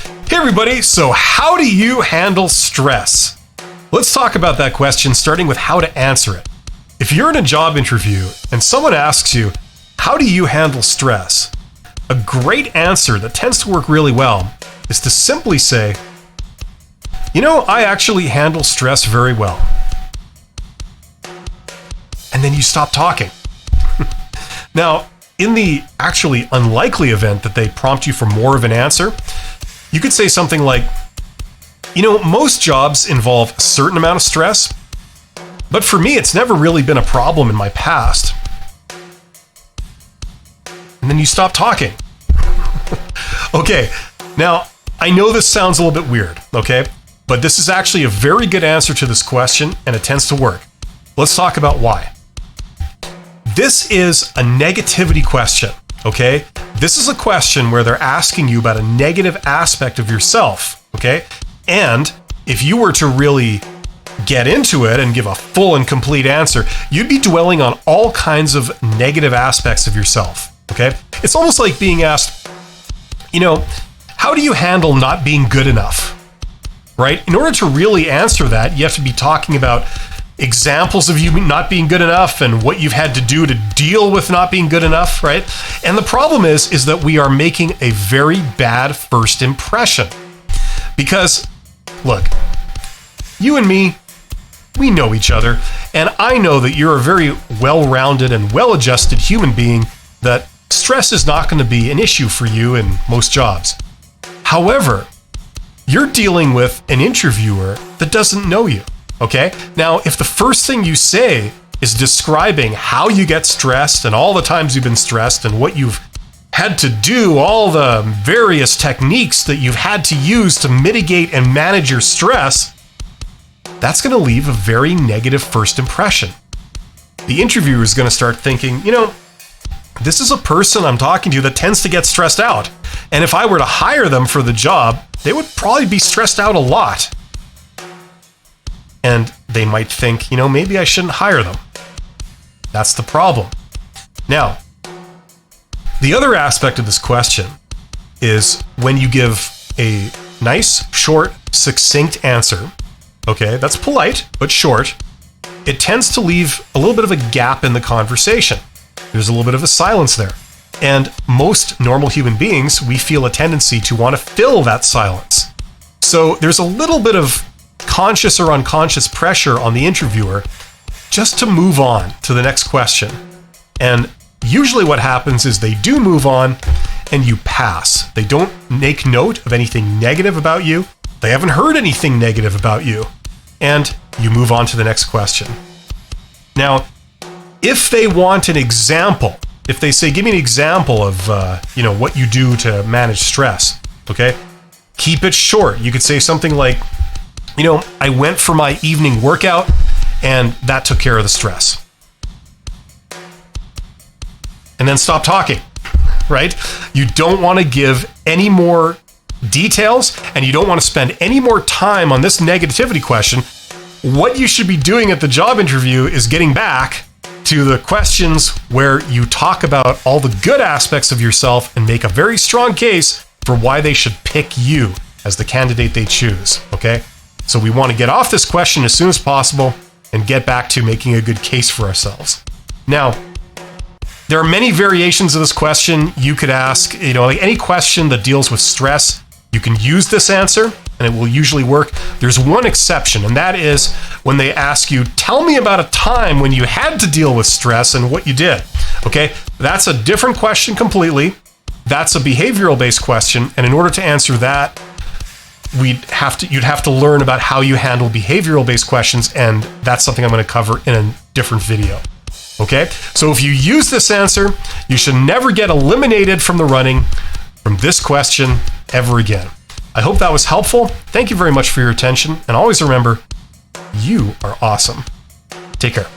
Hey everybody, so how do you handle stress? Let's talk about that question, starting with how to answer it. If you're in a job interview and someone asks you, how do you handle stress? A great answer that tends to work really well is to simply say, I actually handle stress very well. And then you stop talking. Now, in the actually unlikely event that they prompt you for more of an answer, you could say something like, most jobs involve a certain amount of stress, but for me, it's never really been a problem in my past. And then you stop talking. Okay, now, I know this sounds a little bit weird, okay? But this is actually a very good answer to this question, and it tends to work. Let's talk about why. This is a negativity question, okay? This is a question where they're asking you about a negative aspect of yourself, okay? And if you were to really get into it and give a full and complete answer, you'd be dwelling on all kinds of negative aspects of yourself, okay? It's almost like being asked, how do you handle not being good enough, right? In order to really answer that, you have to be talking about examples of you not being good enough and what you've had to do to deal with not being good enough, right? And the problem is that we are making a very bad first impression. Because, look, you and me, we know each other, and I know that you're a very well-rounded and well-adjusted human being, that stress is not going to be an issue for you in most jobs. However, you're dealing with an interviewer that doesn't know you. Okay? Now, if the first thing you say is describing how you get stressed and all the times you've been stressed and what you've had to do, all the various techniques that you've had to use to mitigate and manage your stress, that's going to leave a very negative first impression. The interviewer is going to start thinking, this is a person I'm talking to that tends to get stressed out. And if I were to hire them for the job, they would probably be stressed out a lot. And they might think, maybe I shouldn't hire them. That's the problem. Now, the other aspect of this question is when you give a nice, short, succinct answer, okay, that's polite, but short, it tends to leave a little bit of a gap in the conversation. There's a little bit of a silence there. And most normal human beings, we feel a tendency to want to fill that silence. So there's a little bit of conscious or unconscious pressure on the interviewer just to move on to the next question. And usually what happens is they do move on and you pass. They don't make note of anything negative about you. They haven't heard anything negative about you. And you move on to the next question. Now, if they want an example, if they say, give me an example of what you do to manage stress, okay? Keep it short. You could say something like, I went for my evening workout and that took care of the stress. And then stop talking, right? You don't want to give any more details and you don't want to spend any more time on this negativity question. What you should be doing at the job interview is getting back to the questions where you talk about all the good aspects of yourself and make a very strong case for why they should pick you as the candidate they choose, okay? So we want to get off this question as soon as possible and get back to making a good case for ourselves. Now, there are many variations of this question you could ask. Like any question that deals with stress, you can use this answer and it will usually work. There's one exception, and that is when they ask you, tell me about a time when you had to deal with stress and what you did. Okay, that's a different question completely. That's a behavioral-based question, and in order to answer that, you'd have to learn about how you handle behavioral-based questions, and that's something I'm going to cover in a different video. Okay, so if you use this answer, you should never get eliminated from the running from this question ever again. I hope that was helpful. Thank you very much for your attention, and always remember, you are awesome. Take care.